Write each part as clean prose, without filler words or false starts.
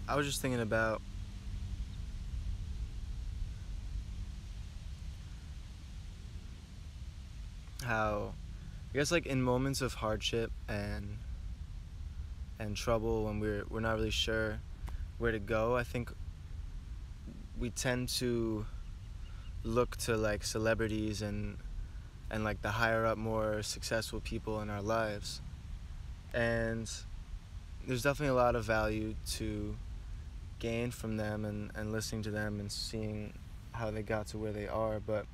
I was just thinking about how, I guess, like in moments of hardship and trouble, when we're not really sure where to go, I think we tend to look to like celebrities and like the higher up, more successful people in our lives. And there's definitely a lot of value to gain from them and listening to them and seeing how they got to where they are. But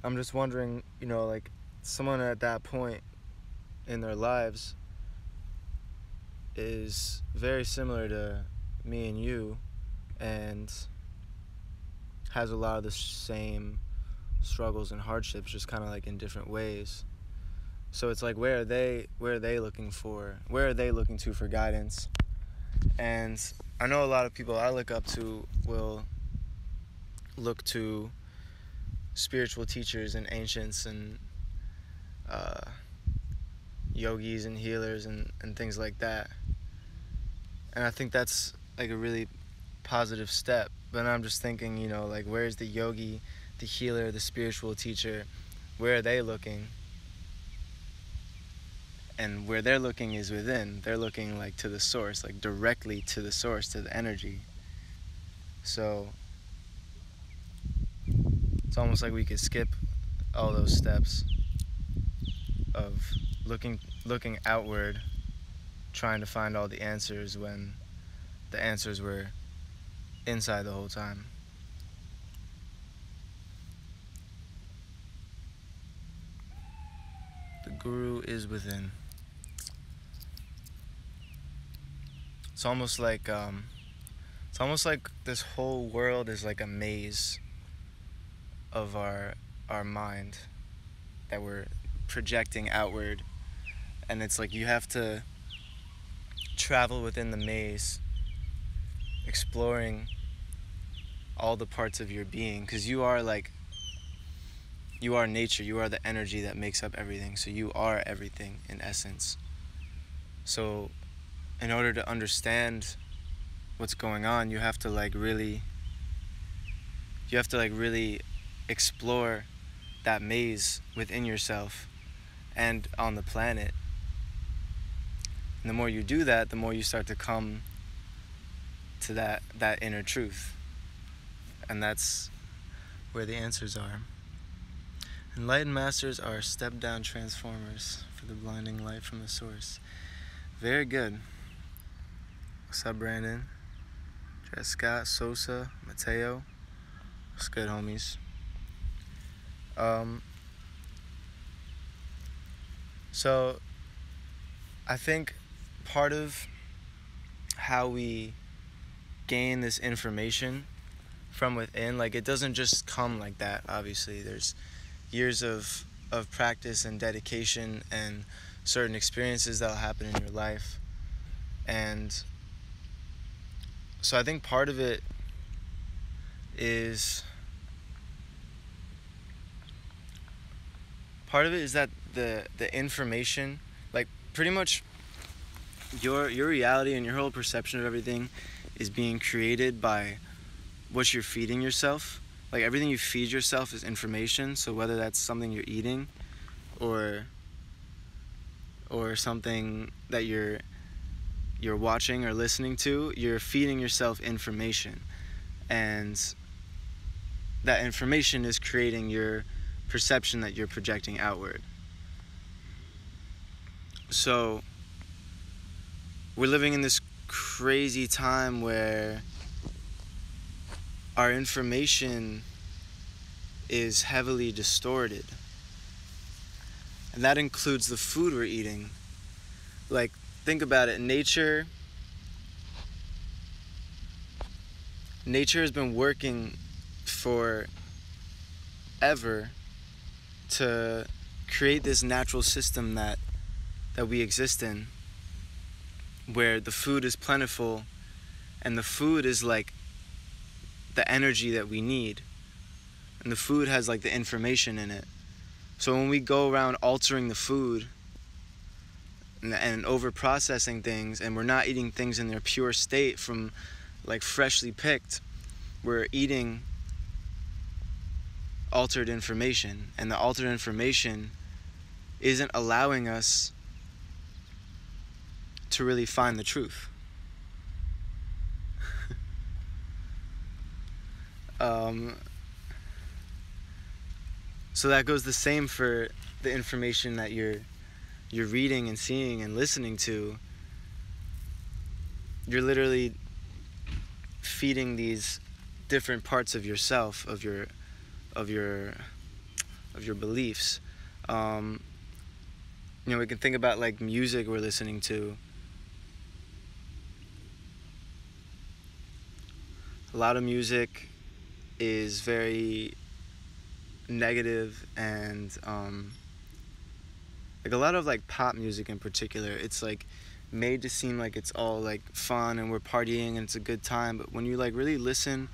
I'm just wondering, like someone at that point in their lives is very similar to me and you and has a lot of the same struggles and hardships, just kind of like in different ways. So it's like, where are they looking to for guidance? And I know a lot of people I look up to will look to spiritual teachers and ancients and yogis and healers and things like that. And I think that's like a really positive step. But I'm just thinking, like, where's the yogi, the healer, the spiritual teacher? Where are they looking? And where they're looking is within. They're looking like to the source, like directly to the source, to the energy. So it's almost like we could skip all those steps of looking outward, trying to find all the answers when the answers were inside the whole time. The guru is within. It's almost like this whole world is like a maze of our mind that we're projecting outward, and it's like you have to travel within the maze, exploring all the parts of your being, because you are nature, you are the energy that makes up everything, so you are everything in essence. So in order to understand what's going on, you have to really explore that maze within yourself and on the planet. And the more you do that, the more you start to come to that inner truth. And that's where the answers are. Enlightened masters are step-down transformers for the blinding light from the source. Very good. What's up, Brandon? Jess Scott, Sosa, Mateo. What's good, homies? So I think part of how we gain this information from within, like, it doesn't just come like that, obviously. There's years of practice and dedication and certain experiences that'll happen in your life. And so I think part of it is that the information, like, pretty much your reality and your whole perception of everything is being created by what you're feeding yourself. Like, everything you feed yourself is information. So whether that's something you're eating or something that you're watching or listening to, you're feeding yourself information, and that information is creating your perception that you're projecting outward. So we're living in this crazy time where our information is heavily distorted, and that includes the food we're eating. Like, think about it. Nature has been working for ever to create this natural system that we exist in, where the food is plentiful, and the food is like the energy that we need, and the food has like the information in it. So when we go around altering the food, and over processing things, and we're not eating things in their pure state from like freshly picked. We're eating altered information, and the altered information isn't allowing us to really find the truth. So that goes the same for the information that you're reading and seeing and listening to. You're literally feeding these different parts of yourself, of your beliefs. We can think about like music we're listening to. A lot of music is very negative, and like a lot of like pop music in particular, it's like made to seem like it's all like fun and we're partying and it's a good time, but when you like really listen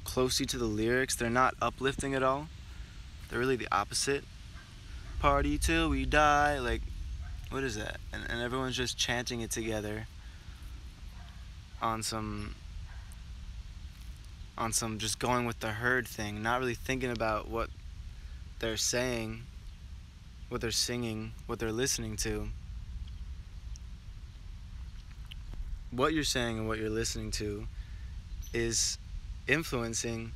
closely to the lyrics, they're not uplifting at all. They're really the opposite. Party till we die, like what is that? And everyone's just chanting it together on some just going with the herd thing, not really thinking about what they're saying, what they're singing, what they're listening to. What you're saying and what you're listening to is influencing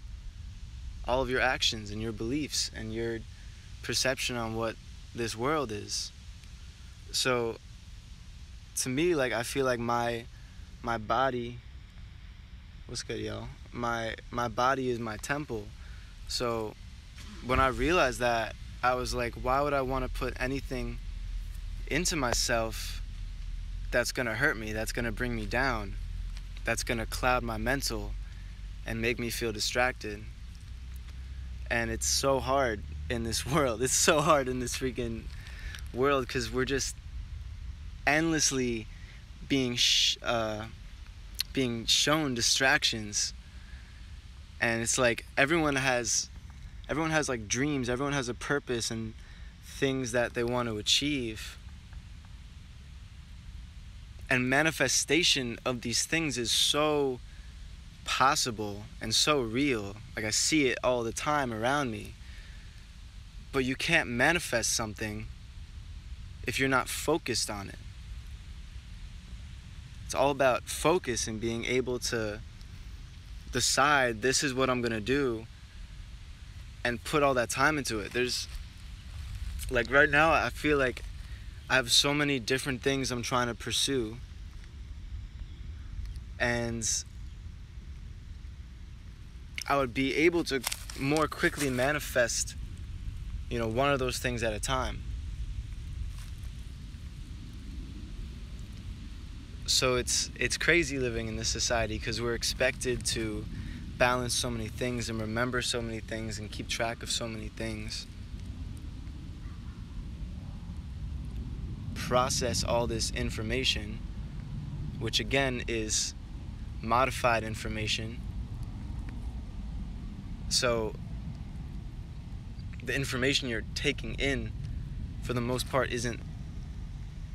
all of your actions and your beliefs and your perception on what this world is. So to me, like, I feel like my body, what's good, y'all? My body is my temple. So when I realized that, I was like, why would I want to put anything into myself that's going to hurt me, that's going to bring me down, that's going to cloud my mental and make me feel distracted? And it's so hard in this world. It's so hard in this freaking world because we're just endlessly being shown distractions. And it's like everyone has like dreams, everyone has a purpose and things that they want to achieve. And manifestation of these things is so possible and so real. Like, I see it all the time around me. But you can't manifest something if you're not focused on it. It's all about focus and being able to decide, this is what I'm going to do, and put all that time into it. There's, like, right now, I feel like I have so many different things I'm trying to pursue. And I would be able to more quickly manifest, one of those things at a time. So it's crazy living in this society because we're expected to balance so many things and remember so many things and keep track of so many things. Process all this information, which again is modified information. So the information you're taking in, for the most part, isn't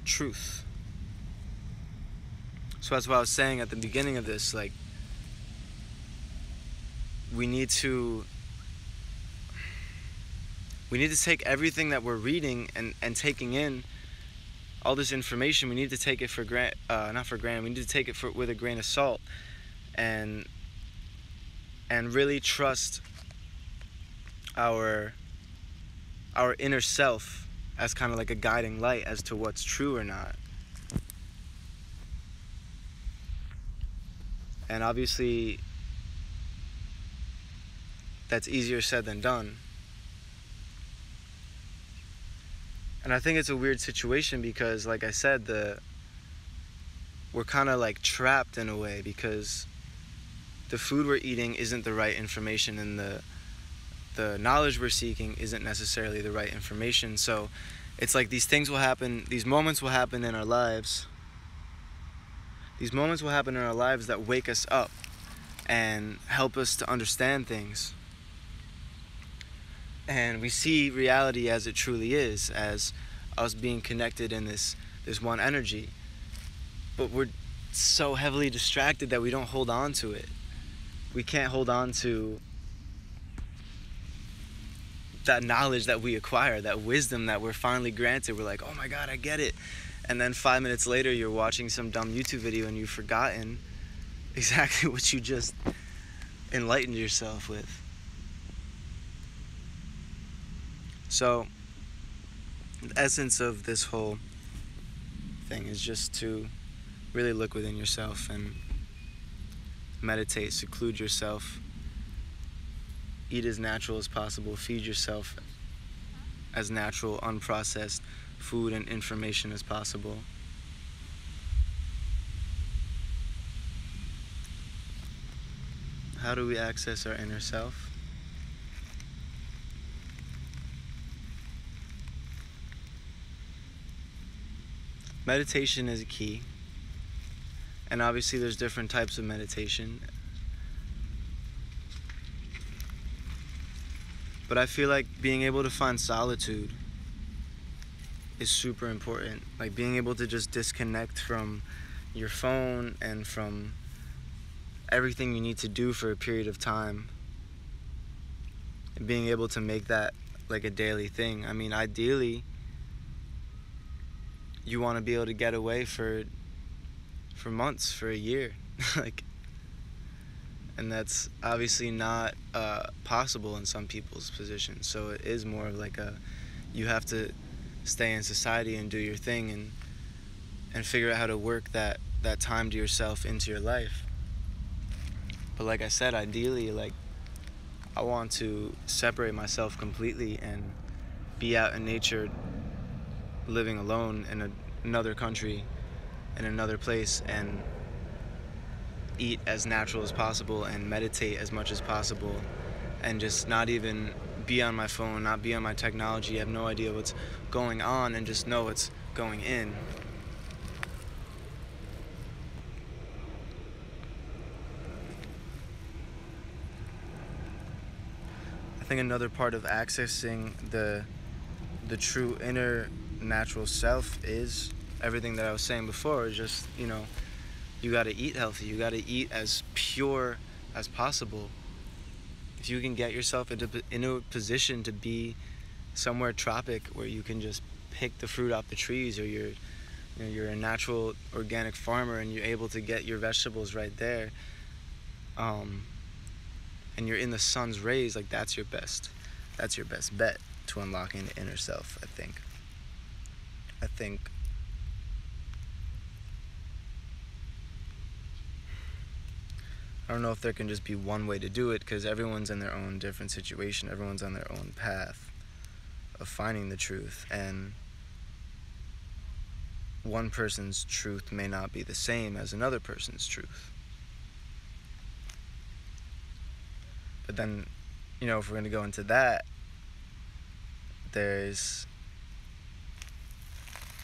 truth. So that's what I was saying at the beginning of this, like, we need to take everything that we're reading and taking in, all this information. We need to take it not for granted. We need to take it with a grain of salt, and really trust our inner self as kind of like a guiding light as to what's true or not. And obviously, that's easier said than done. And I think it's a weird situation because, like I said, we're kind of like trapped in a way because the food we're eating isn't the right information, and the knowledge we're seeking isn't necessarily the right information. So it's like these things will happen, these moments will happen in our lives. These moments will happen in our lives that wake us up and help us to understand things. And we see reality as it truly is, as us being connected in this this one energy. But we're so heavily distracted that we don't hold on to it. We can't hold on to that knowledge that we acquire, that wisdom that we're finally granted. We're like, oh my God, I get it. And then 5 minutes later, you're watching some dumb YouTube video and you've forgotten exactly what you just enlightened yourself with. So, the essence of this whole thing is just to really look within yourself and meditate, seclude yourself, eat as natural as possible, feed yourself as natural, unprocessed food and information as possible. How do we access our inner self? Meditation is a key. And obviously there's different types of meditation. But I feel like being able to find solitude is super important. Like being able to just disconnect from your phone and from everything you need to do for a period of time. And being able to make that like a daily thing. I mean, ideally, you want to be able to get away for months, for a year. And that's obviously not possible in some people's positions. So it is more of like you have to stay in society and do your thing and figure out how to work that time to yourself into your life. But like I said, ideally, like I want to separate myself completely and be out in nature, living alone in another country, in another place, and eat as natural as possible and meditate as much as possible, and just not even be on my phone, not be on my technology, have no idea what's going on, and just know what's going in. I think another part of accessing the true inner natural self is everything that I was saying before. Is just, you got to eat healthy. You got to eat as pure as possible. If you can get yourself into a position to be somewhere tropic where you can just pick the fruit off the trees, or you're a natural organic farmer and you're able to get your vegetables right there, and you're in the sun's rays, like that's your best bet to unlocking the inner self. I think I don't know if there can just be one way to do it, because everyone's in their own different situation. Everyone's on their own path of finding the truth, and one person's truth may not be the same as another person's truth. But then, if we're going to go into that, there's